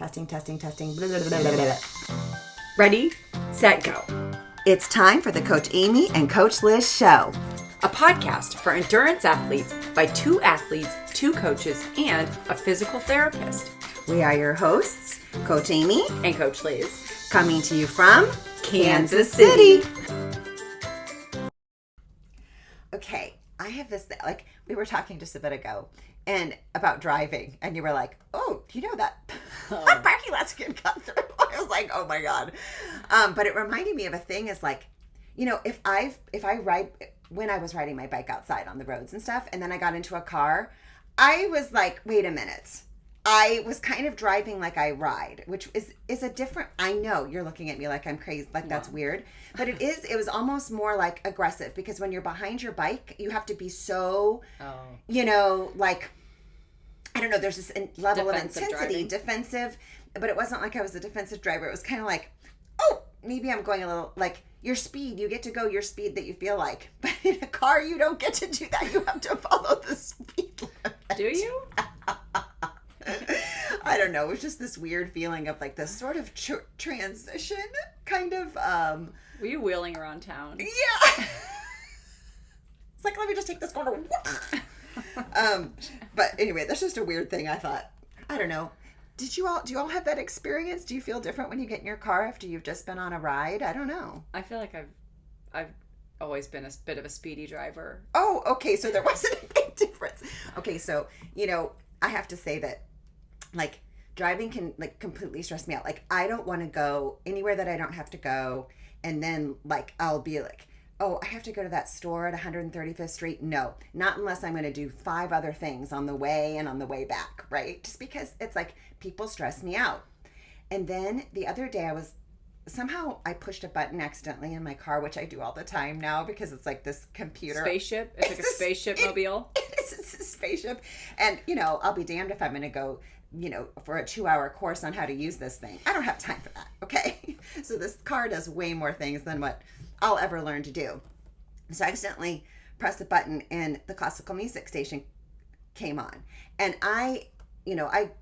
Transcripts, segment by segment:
Testing. Blah, blah, blah, blah, blah. Ready, set, go. It's time for the Coach Amy and Coach Liz show. A podcast for endurance athletes by two athletes, two coaches, and a physical therapist. We are your hosts, Coach Amy And Coach Liz. coming to you from Kansas City. Okay, I have this, like, we were talking just a bit ago and about driving, and you were like, oh, do you know that parking lot's getting cut through? I was like, oh my God. But it reminded me of a thing is like, you know, if I ride, when I was riding my bike outside on the roads and stuff, and then I got into a car, I was like, wait a minute. I was kind of driving like I ride, which is a different, I know you're looking at me like I'm crazy, like that's weird, but it was almost more like aggressive, because when you're behind your bike, you have to be so, you know, like, I don't know, there's this level Defensive of intensity, driving. defensive, but it wasn't like I was a defensive driver. It was kind of like, oh, maybe I'm going a little, like, your speed, you get to go your speed that you feel like, but in a car, you don't get to do that. You have to follow the speed limit. Do you? I don't know. It was just this weird feeling of like this sort of transition kind of. Were you wheeling around town? Yeah. It's like, let me just take this corner. But anyway, that's just a weird thing. I thought, I don't know. Do you all have that experience? Do you feel different when you get in your car after you've just been on a ride? I don't know. I feel like I've always been a bit of a speedy driver. Oh, okay. So there wasn't a big difference. Okay. So, you know, I have to say that, like, driving can, like, completely stress me out. Like, I don't want to go anywhere that I don't have to go. And then, like, I'll be like, oh, I have to go to that store at 135th Street. No, not unless I'm going to do 5 other things on the way and on the way back, right? Just because it's like people stress me out. And then the other day I pushed a button accidentally in my car, which I do all the time now because it's like this computer. Spaceship? It's like a spaceship mobile? It's a spaceship. And, you know, I'll be damned if I'm going to go, you know, for a 2-hour course on how to use this thing. I don't have time for that, okay? So this car does way more things than what I'll ever learn to do. So I accidentally pressed the button and the classical music station came on. And I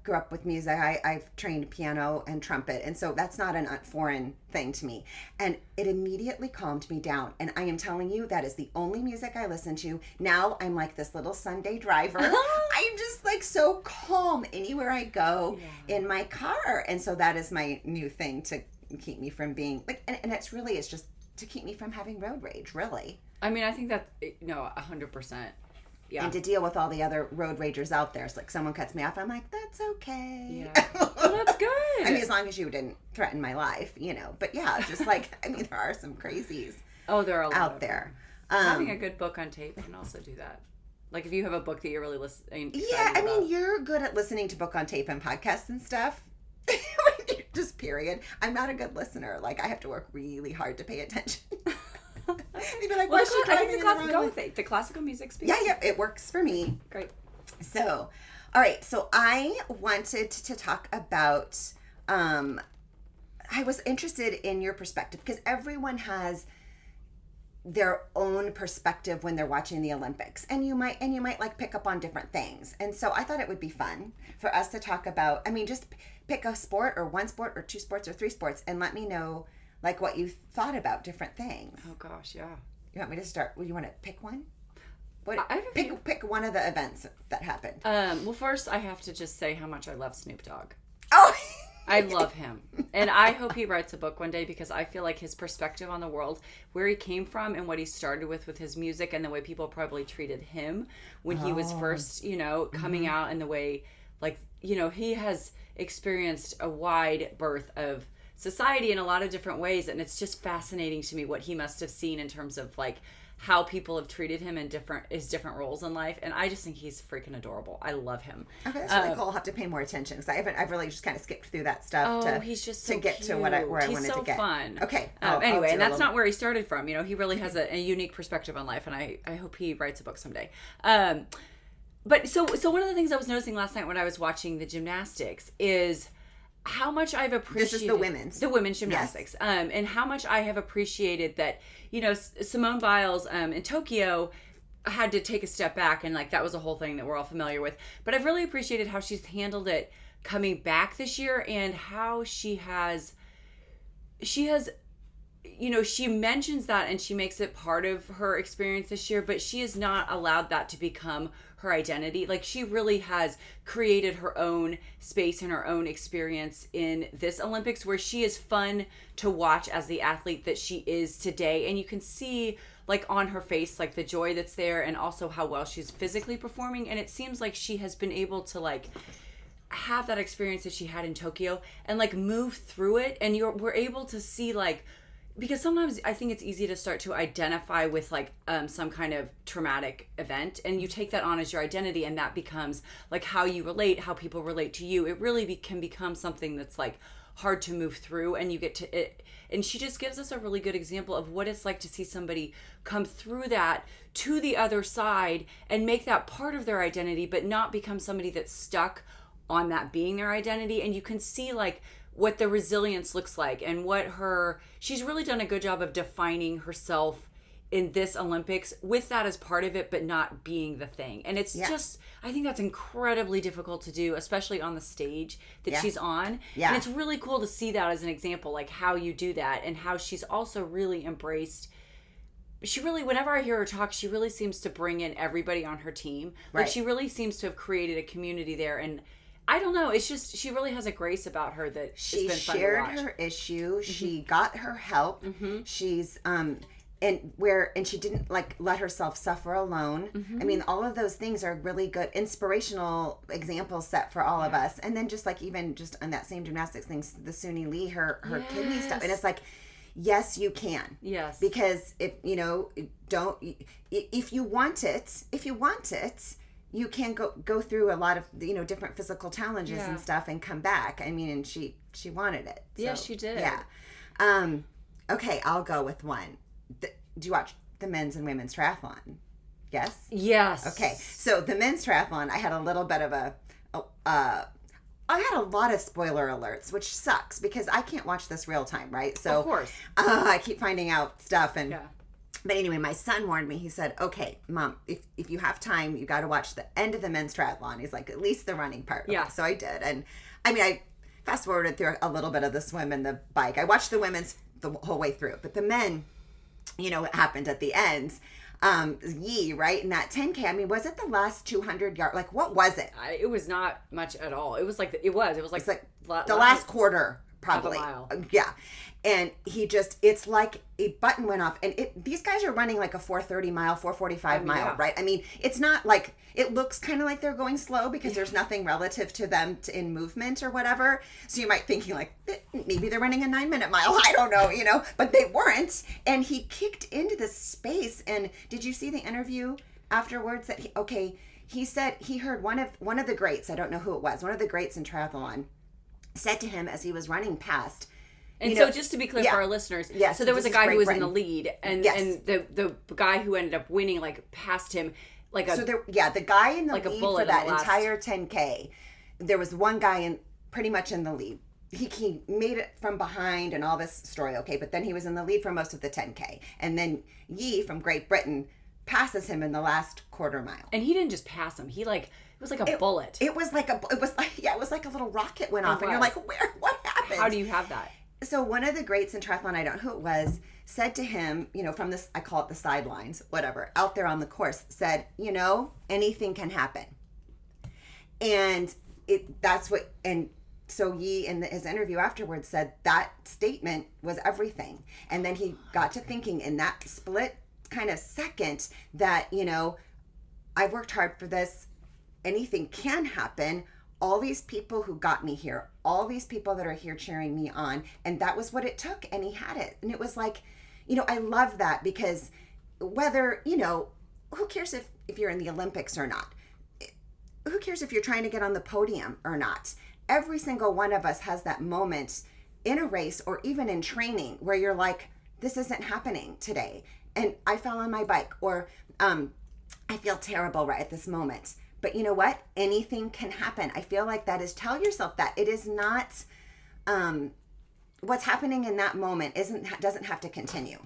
grew up with music. I've trained piano and trumpet, and so that's not a foreign thing to me. And it immediately calmed me down. And I am telling you, that is the only music I listen to. Now I'm like this little Sunday driver. I'm just like so calm anywhere I go in my car. And so that is my new thing to keep me from being like, and it's just to keep me from having road rage, really. I mean, I think that, 100%. Yeah. And to deal with all the other road ragers out there. It's like someone cuts me off, I'm like, that's okay. Yeah. Well, that's good. I mean, as long as you didn't threaten my life, you know. But yeah, just like, I mean, there are some crazies there are a lot out there. Having a good book on tape can also do that. Like if you have a book that you're really listening to. Yeah, I mean, you're good at listening to book on tape and podcasts and stuff. Just period. I'm not a good listener. Like, I have to work really hard to pay attention. You'd be like, well, I think the classical music speaks. Yeah, it works for me. Great. So, all right. So I wanted to talk about, I was interested in your perspective because everyone has their own perspective when they're watching the Olympics, and you might like pick up on different things. And so I thought it would be fun for us to talk about, I mean, just pick a sport or one sport or 2 sports or 3 sports and let me know like what you thought about different things. Oh gosh, yeah. You want me to start? Well, you want to pick one? Pick one of the events that happened. Well, first I have to just say how much I love Snoop Dogg. Oh, I love him. And I hope he writes a book one day because I feel like his perspective on the world, where he came from and what he started with his music and the way people probably treated him when he was first, coming out, and the way, like, he has experienced a wide berth of society in a lot of different ways. And it's just fascinating to me what he must have seen in terms of like how people have treated him in his different roles in life. And I just think he's freaking adorable. I love him. Okay, that's really cool. I'll have to pay more attention because I've really just kind of skipped through that stuff he's just so to get cute. to where I wanted to get. He's so fun. Okay. Anyway, and that's not where he started from. He really has a unique perspective on life, and I hope he writes a book someday. But so one of the things I was noticing last night when I was watching the gymnastics is how much I've appreciated. This is the women's gymnastics, yes. And how much I have appreciated that, Simone Biles in Tokyo had to take a step back, and like that was a whole thing that we're all familiar with. But I've really appreciated how she's handled it coming back this year and how she has, she mentions that and she makes it part of her experience this year, but she has not allowed that to become her identity. Like, she really has created her own space and her own experience in this Olympics, where she is fun to watch as the athlete that she is today. And you can see, like, on her face, like, the joy that's there, and also how well she's physically performing. And it seems like she has been able to, like, have that experience that she had in Tokyo and, like, move through it. And we're able to see, like, because sometimes I think it's easy to start to identify with, like, some kind of traumatic event, and you take that on as your identity, and that becomes, like, how you relate, how people relate to you. It really can become something that's, like, hard to move through, and you get to it. And she just gives us a really good example of what it's like to see somebody come through that to the other side and make that part of their identity, but not become somebody that's stuck on that being their identity. And you can see, like, what the resilience looks like, and she's really done a good job of defining herself in this Olympics with that as part of it, but not being the thing. And it's just, I think that's incredibly difficult to do, especially on the stage that she's on. Yeah. And it's really cool to see that as an example, like, how you do that, and how she's also really embraced. She really, whenever I hear her talk, she really seems to bring in everybody on her team. Like, she really seems to have created a community there. And I don't know. It's just, she really has a grace about her that she has been fun shared to watch. her issue. She got her help. She's and she didn't, like, let herself suffer alone. I mean, all of those things are really good inspirational examples set for all of us. And then just, like, even just on that same gymnastics thing, the Suni Lee, her kidney stuff, and it's like, yes, you can. Yes. Because if you want it, you can go through a lot of, different physical challenges and stuff and come back. I mean, and she wanted it. So, yeah, she did. Yeah. Okay, I'll go with one. Do you watch the men's and women's triathlon? Yes? Yes. Okay, so the men's triathlon, I had a little bit of I had a lot of spoiler alerts, which sucks because I can't watch this real time, right? So of course. I keep finding out stuff and... Yeah. But anyway, my son warned me. He said, okay, Mom, if you have time, you got to watch the end of the men's triathlon. He's like, at least the running part. Okay, yeah. So I did. And I mean, I fast forwarded through a little bit of the swim and the bike. I watched the women's the whole way through. But the men, it happened at the ends. Yi, right? In that 10K, I mean, was it the last 200 yards? Like, what was it? It was not much at all. It was like, it was like the last quarter, probably. Of a mile. Yeah. And it's like a button went off. And these guys are running like a 4:30 mile, 4:45 mile, yeah. Right? I mean, it's not like, it looks kind of like they're going slow because there's nothing relative to them in movement or whatever. So you might thinking like, maybe they're running a 9-minute mile. I don't know, but they weren't. And he kicked into this space. And did you see the interview afterwards that he said he heard one of the greats, I don't know who it was, one of the greats in triathlon said to him as he was running past, and so just to be clear for our listeners, so there was a guy who was in the lead, and the guy who ended up winning, like, passed him like the guy in the like lead for that entire 10K, there was one guy pretty much in the lead. He made it from behind and all this story, okay, but then he was in the lead for most of the 10K, and then Yi from Great Britain passes him in the last quarter mile. And he didn't just pass him; it was like a bullet. It was like a little rocket went off, and you're like, what happened? How do you have that? So one of the greats in triathlon, I don't know who it was, said to him, from this, I call it the sidelines, whatever, out there on the course, said, anything can happen. And so Yi in his interview afterwards said that statement was everything. And then he got to thinking in that split kind of second that, I've worked hard for this, anything can happen. All these people who got me here, all these people that are here cheering me on, and that was what it took, and he had it. And it was like, I love that because whether, who cares if you're in the Olympics or not? Who cares if you're trying to get on the podium or not? Every single one of us has that moment in a race or even in training where you're like, this isn't happening today. And I fell on my bike, or I feel terrible right at this moment. But you know what? Anything can happen. I feel like that is, tell yourself that. It is not, what's happening in that moment doesn't have to continue.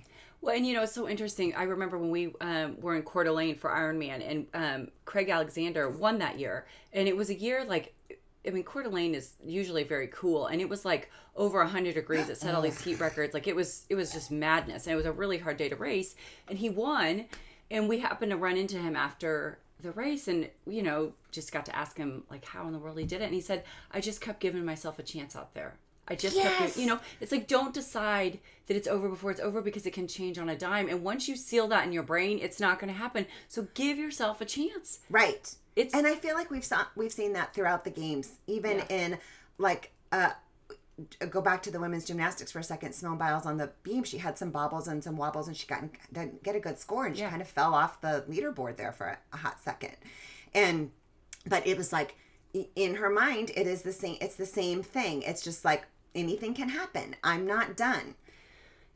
Well, and it's so interesting. I remember when we were in Coeur d'Alene for Ironman, and Craig Alexander won that year. And it was a year, like, I mean, Coeur d'Alene is usually very cool, and it was like over 100 degrees. It set all these heat records. Like it was just madness, and it was a really hard day to race. And he won, and we happened to run into him after the race, and just got to ask him like how in the world he did it. And he said, I just kept giving myself a chance out there. I just kept, it's like, don't decide that it's over before it's over, because it can change on a dime. And once you seal that in your brain, it's not going to happen. So give yourself a chance. Right. And I feel like we've seen that throughout the games, even in like, go back to the women's gymnastics for a second. Simone Biles on the beam, she had some bobbles and some wobbles, and she didn't get a good score, and she kind of fell off the leaderboard there for a hot second. But it was like, in her mind, it is the same. It's the same thing. It's just like anything can happen. I'm not done.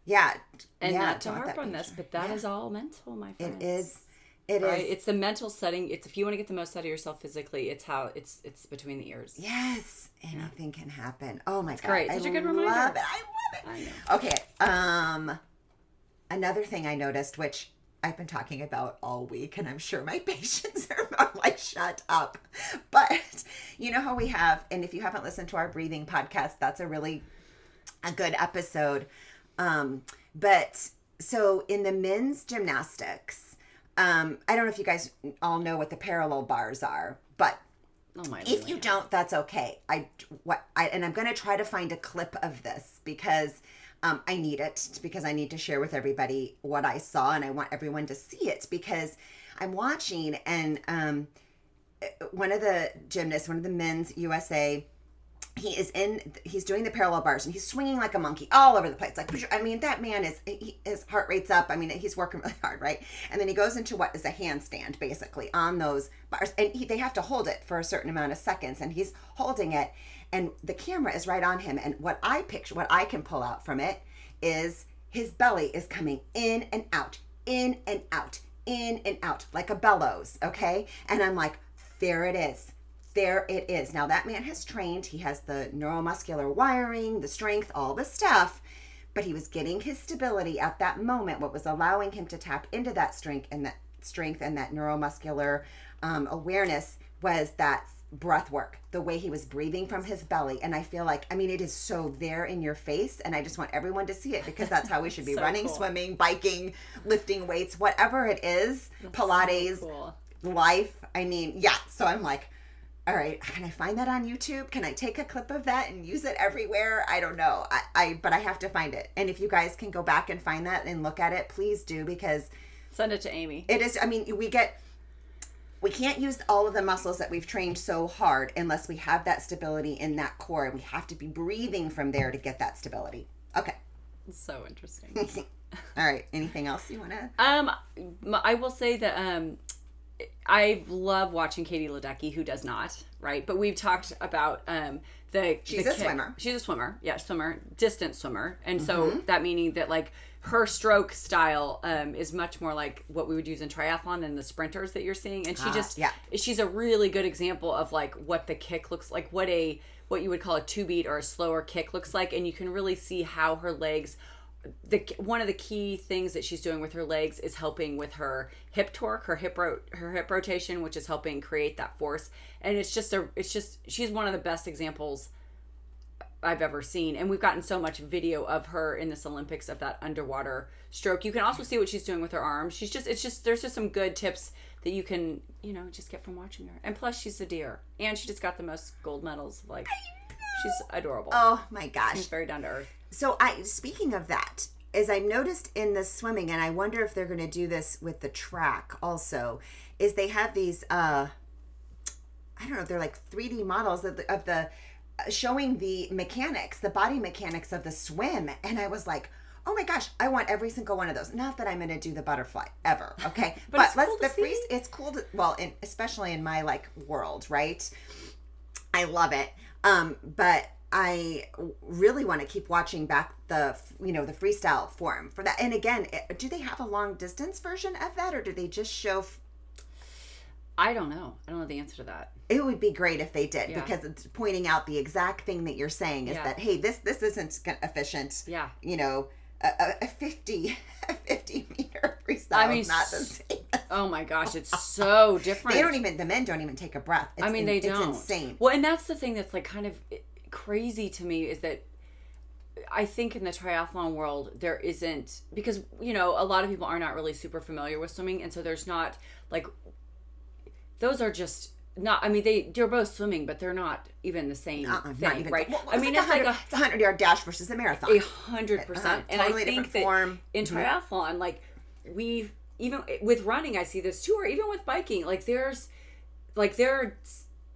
Yeah. And not to harp on this, but that is all mental, my friends. It is. It's the mental setting. It's if you want to get the most out of yourself physically, it's between the ears. Yes. Anything can happen. Oh my God. Great. Such a good reminder. I love it. I know. Okay. Another thing I noticed, which I've been talking about all week, and I'm sure my patients are like, shut up. But you know how we have, and if you haven't listened to our breathing podcast, that's a good episode. But so in the men's gymnastics, I don't know if you guys all know what the parallel bars are, but if you don't, that's okay. And I'm going to try to find a clip of this because I need it, because I need to share with everybody what I saw, and I want everyone to see it, because I'm watching, and one of the gymnasts, one of the men's USA, he's doing the parallel bars, and he's swinging like a monkey all over the place. Like, I mean, that man his heart rate's up. I mean, he's working really hard, right? And then he goes into what is a handstand, basically, on those bars, and they have to hold it for a certain amount of seconds, and he's holding it, and the camera is right on him. And what I can pull out from it is his belly is coming in and out, in and out, in and out, like a bellows, okay? And I'm like, there it is. There it is. Now that man has trained. He has the neuromuscular wiring, the strength, all the stuff, but he was getting his stability at that moment. What was allowing him to tap into that strength and that neuromuscular awareness was that breath work, the way he was breathing from his belly. And I feel like, it is so there in your face, and I just want everyone to see it, because that's how we should be so running, cool. Swimming, biking, lifting weights, whatever it is, that's Pilates, so cool. Life. So I'm like, all right, can I find that on YouTube? Can I take a clip of that and use it everywhere? I don't know. But I have to find it. And if you guys can go back and find that and look at it, please do, because send it to Amy. It is, we can't use all of the muscles that we've trained so hard unless we have that stability in that core. We have to be breathing from there to get that stability. Okay. So interesting. All right. Anything else you want to? I will say that I love watching Katie Ledecky, who does not, right? But we've talked about She's a swimmer. She's a swimmer. Yeah, swimmer, distance swimmer. And so that meaning that like her stroke style is much more like what we would use in triathlon than the sprinters that you're seeing. And she's a really good example of like what the kick looks like, what you would call a two beat or a slower kick looks like. And you can really see how her legs, one of the key things that she's doing with her legs is helping with her hip torque, her hip rotation, which is helping create that force. And she's one of the best examples I've ever seen. And we've gotten so much video of her in this Olympics of that underwater stroke. You can also see what she's doing with her arms. There's just some good tips that you can, just get from watching her. And plus she's a dear, and she just got the most gold medals. Like, she's adorable. Oh my gosh. She's very down to earth. So speaking of that, as I noticed in the swimming, and I wonder if they're going to do this with the track also, is they have these, I don't know, they're like 3D models of the showing the mechanics, the body mechanics of the swim. And I was like, oh my gosh, I want every single one of those. Not that I'm going to do the butterfly ever, okay? but it's it's cool to, especially in my like world, right? I love it. But I really want to keep watching back the freestyle form for that. And again, do they have a long distance version of that, or do they just show? I don't know. I don't know the answer to that. It would be great if they did, because it's pointing out the exact thing that you're saying is that, hey, this isn't efficient. Yeah. A 50 meter freestyle is not the same as Oh my gosh, it's so different. The men don't even take a breath. They don't. It's insane. Well, and that's the thing that's like kind of crazy to me is that I think in the triathlon world there isn't, because a lot of people are not really super familiar with swimming, and so there's not like, those are just not, they're both swimming, but they're not even the same thing, not even, right? Well, it's a 100-yard dash versus a marathon. 100%. And I think that form. In triathlon, like even with running, I see this too, or even with biking,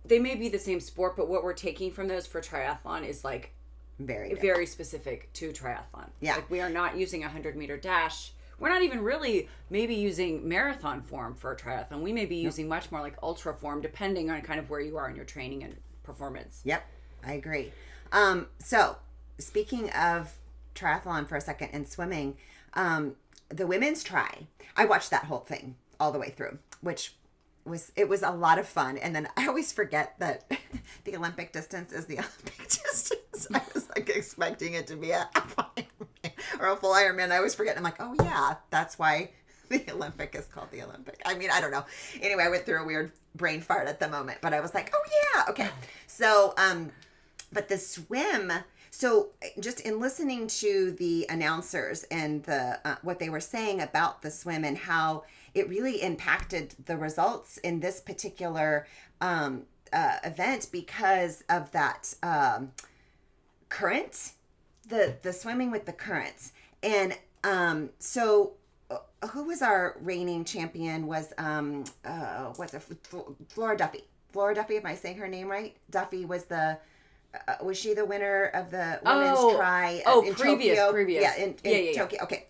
they may be the same sport, but what we're taking from those for triathlon is like very specific to triathlon. Yeah. Like we are not using a 100-meter dash. We're not even really maybe using marathon form for a triathlon. We may be using much more like ultra form, depending on kind of where you are in your training and performance. Yep, I agree. So speaking of triathlon for a second and swimming, the women's tri, I watched that whole thing all the way through, which was a lot of fun. And then I always forget that the Olympic distance is the Olympic distance. I was like expecting it to be a half Ironman or a full Ironman. I always forget. I'm like, oh yeah, that's why the Olympic is called the Olympic. I don't know. Anyway, I went through a weird brain fart at the moment, but I was like, oh yeah, okay. So, but the swim. So just in listening to the announcers and the what they were saying about the swim and how it really impacted the results in this particular event because of that current, the swimming with the currents. And so who was our reigning champion was Flora Duffy. Flora Duffy, am I saying her name right? Duffy was was she the winner of the women's tri in Tokyo? Yeah, in Tokyo. Okay.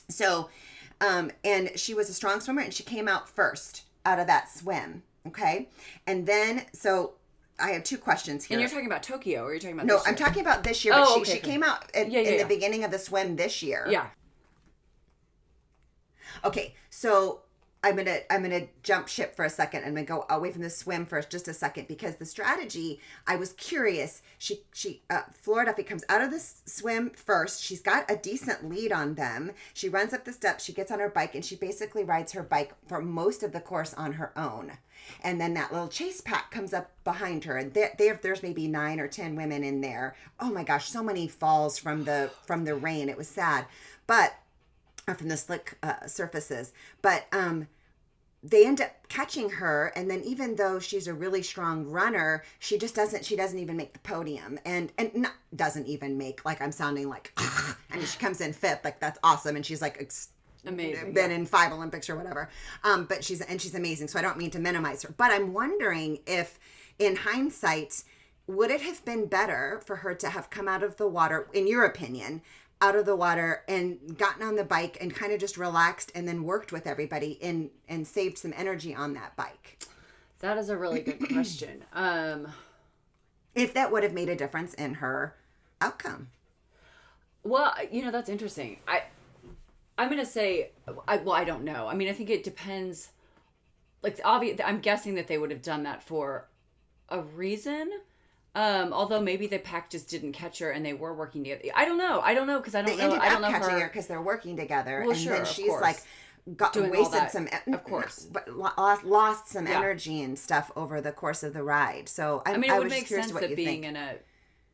So, and she was a strong swimmer, and she came out first out of that swim. Okay. And then, so I have two questions here. And you're talking about Tokyo, or you're talking about No, this year? I'm talking about this year, but she came out in the beginning of the swim this year. Yeah. Okay. So I'm gonna jump ship for a second. I'm gonna go away from the swim for just a second, because the strategy, I was curious. She Flora Duffy comes out of this swim first. She's got a decent lead on them. She runs up the steps. She gets on her bike, and she basically rides her bike for most of the course on her own. And then that little chase pack comes up behind her, and there's maybe 9 or 10 women in there. Oh my gosh, so many falls from the rain. It was sad, but from the slick surfaces. But they end up catching her, and then even though she's a really strong runner, she doesn't even make the podium, and not, doesn't even make, like I'm sounding like, and she comes in 5th, like that's awesome, and she's like amazing, been in 5 Olympics or whatever. But she's amazing, so I don't mean to minimize her, but I'm wondering if, in hindsight, would it have been better for her to have come out of the water, in your opinion, out of the water and gotten on the bike and kind of just relaxed and then worked with everybody and saved some energy on that bike? That is a really good question. If that would have made a difference in her outcome. Well, that's interesting. I'm going to say, I don't know. I mean, I think it depends. Like, I'm guessing that they would have done that for a reason. Although maybe the pack just didn't catch her and they were working together. I don't know because I don't know. I don't know catching her because they're working together. Well, and sure, then she's like doing wasted some, of course, but lost some energy and stuff over the course of the ride. So it would make sense that being in a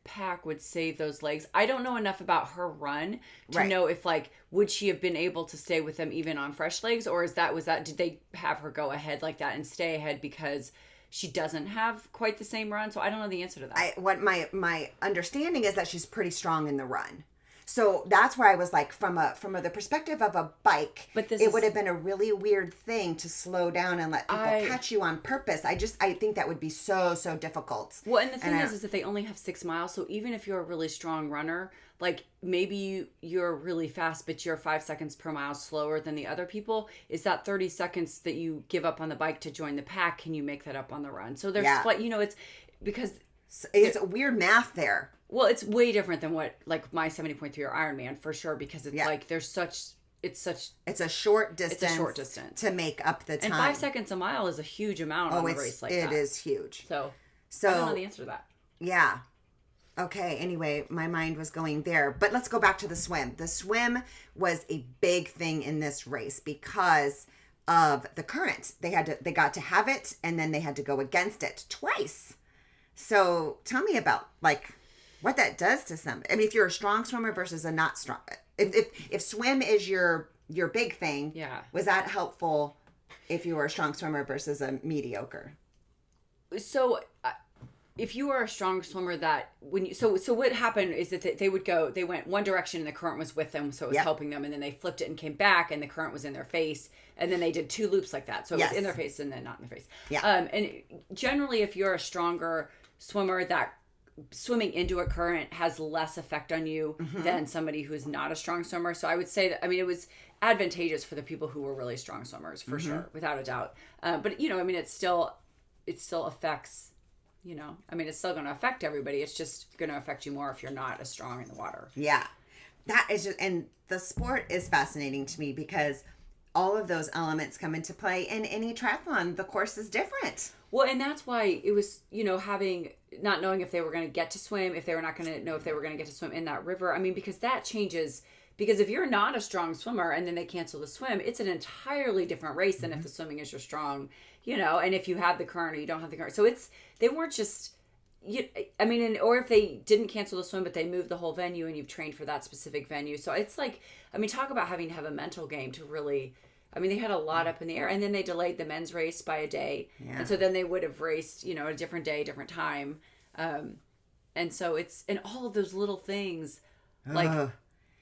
pack would save those legs. I don't know enough about her run to know if would she have been able to stay with them even on fresh legs, or did they have her go ahead like that and stay ahead because she doesn't have quite the same run? So I don't know the answer to that. What my understanding is that she's pretty strong in the run. So that's where I was like, from the perspective of a bike, it would have been a really weird thing to slow down and let people catch you on purpose. I think that would be so difficult. Well, and the thing is that they only have 6 miles. So even if you're a really strong runner, like maybe you're really fast, but you're 5 seconds per mile slower than the other people, is that 30 seconds that you give up on the bike to join the pack, can you make that up on the run? So there's it's because it's a weird math there. Well, it's way different than what my 70.3 or Ironman for sure, because it's it's a short distance to make up the time. And 5 seconds a mile is a huge amount on a race like that. It is huge. So I don't know the answer to that. Yeah. Okay, anyway, my mind was going there. But let's go back to the swim. The swim was a big thing in this race because of the current. They got to have it, and then they had to go against it twice. So tell me about like what that does to some. I mean, if you're a strong swimmer versus a not strong, if swim is your big thing, was that helpful if you were a strong swimmer versus a mediocre? So if you are a strong swimmer, that when you so what happened is that they went one direction and the current was with them, so it was helping them, and then they flipped it and came back and the current was in their face, and then they did 2 loops like that, so it was in their face and then not in their face. And generally, if you're a stronger swimmer, that swimming into a current has less effect on you than somebody who's not a strong swimmer. So I would say that, I mean, it was advantageous for the people who were really strong swimmers, for sure, without a doubt. But I mean, it still affects, I mean, it's still going to affect everybody. It's just going to affect you more if you're not as strong in the water. Yeah. That is just, and the sport is fascinating to me because all of those elements come into play in any triathlon. The course is different. Well, and that's why it was, not knowing if they were going to get to swim, if they were not going to know if they were going to get to swim in that river. I mean, because that changes, because if you're not a strong swimmer and then they cancel the swim, it's an entirely different race than if the swimming is your strong, and if you have the current or you don't have the current. So they weren't just, or if they didn't cancel the swim, but they moved the whole venue and you've trained for that specific venue. So it's like, talk about having to have a mental game to really, they had a lot up in the air, and then they delayed the men's race by a day. Yeah. And so then they would have raced, a different day, different time. And so and all of those little things,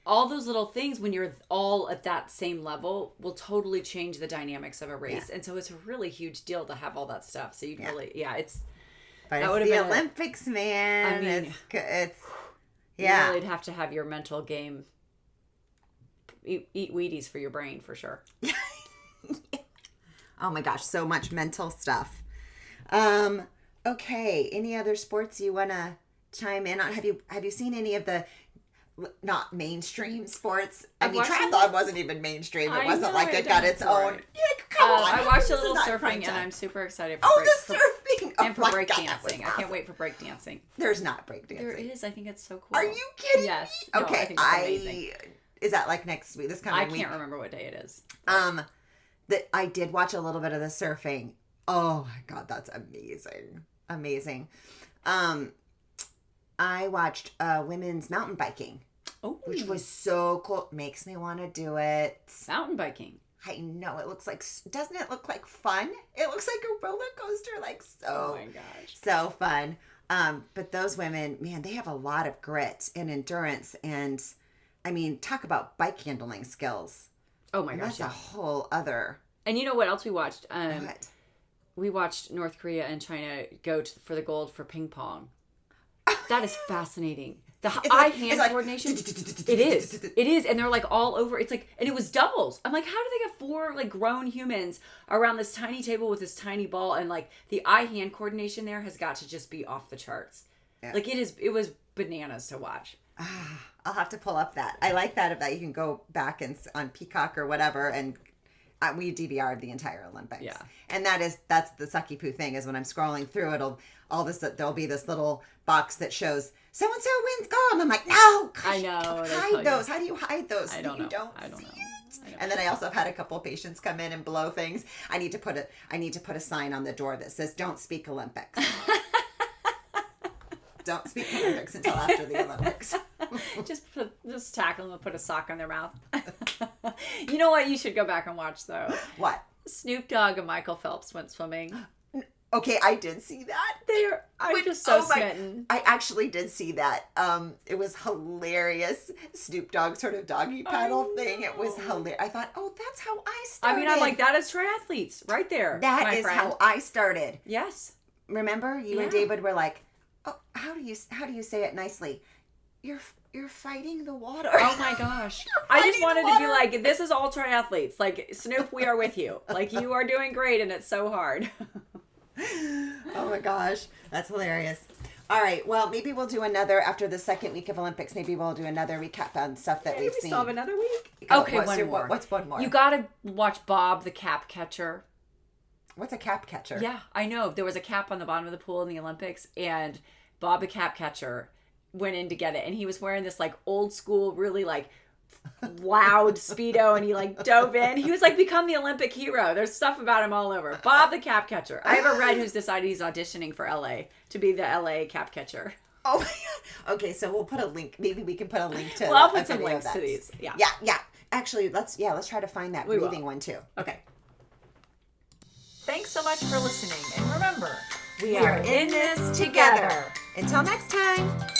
all those little things when you're all at that same level will totally change the dynamics of a race. Yeah. And so it's a really huge deal to have all that stuff. So you'd really, it's. But that it's the Olympics, man. It's you really'd have to have your mental game. Eat Wheaties for your brain, for sure. Oh my gosh, so much mental stuff. Okay, any other sports you want to chime in on? Have you seen any of the not mainstream sports? Triathlon wasn't even mainstream. It wasn't like it got its own. Yeah, come on. I watched a little surfing, and I'm super excited for the surfing. And for breakdancing. I can't wait for breakdancing. There's not breakdancing. There is. I think it's so cool. Are you kidding? Yes. No, okay. I think it's amazing. Is that like next week? This coming week? I can't remember what day it is. I did watch a little bit of the surfing. Oh my God, that's amazing. Amazing. I watched women's mountain biking. Oh. Which was so cool. Makes me want to do it. Mountain biking. I know. Doesn't it look like fun? It looks like a roller coaster. Oh my gosh. So fun. But those women, man, they have a lot of grit and endurance, and talk about bike handling skills. Oh my gosh. That's a whole other. And you know what else we watched? What? We watched North Korea and China go for the gold for ping pong. That is fascinating. The eye-hand coordination. It is. And they're all over. It's and it was doubles. I'm how do they get 4 grown humans around this tiny table with this tiny ball? And the eye-hand coordination there has got to just be off the charts. Yeah. It was bananas to watch. I'll have to pull up that. I like that. If that you can go back and on Peacock or whatever, and we DVR'd the entire Olympics. Yeah, and that's the sucky poo thing. Is when I'm scrolling through, there'll be this little box that shows so and so wins gold. I'm like, no, I know. Hide those. How do you hide those? I don't know. I don't know. And then I also have had a couple patients come in and blow things. I need to put a sign on the door that says, "Don't speak Olympics." Don't speak Olympics until after the Olympics. just tackle them and put a sock on their mouth. You know what you should go back and watch, though? What? Snoop Dogg and Michael Phelps went swimming. Okay, I did see that. I'm just so smitten. I actually did see that. It was hilarious. Snoop Dogg sort of doggy paddle thing. It was hilarious. I thought, that's how I started. I'm that is triathletes right there. That is how I started. Yes. Remember, you and David were like, "Oh, how do you say it nicely? You're fighting the water." Oh my gosh. I just wanted to be this is all triathletes. Snoop, we are with you. You are doing great, and it's so hard. Oh my gosh. That's hilarious. All right. Well, maybe we'll do another after the second week of Olympics. Maybe we'll do another recap on stuff that we've seen. We still have another week. Okay, one more. What's one more? You got to watch Bob the Cap Catcher. What's a cap catcher? Yeah, I know. There was a cap on the bottom of the pool in the Olympics, and Bob the Cap Catcher went in to get it, and he was wearing this old school, really loud Speedo and he like dove in. He was like become the Olympic hero. There's stuff about him all over. Bob the cap catcher. I have a red who's decided he's auditioning for LA to be the LA cap catcher. Oh my God. Okay, so we'll put a link. Maybe we can put a link to. Well, I'll put some links to these. Yeah. Yeah. Actually, let's try to find that breathing one too. Okay. Thanks so much for listening. And remember, We are in this together. Until next time.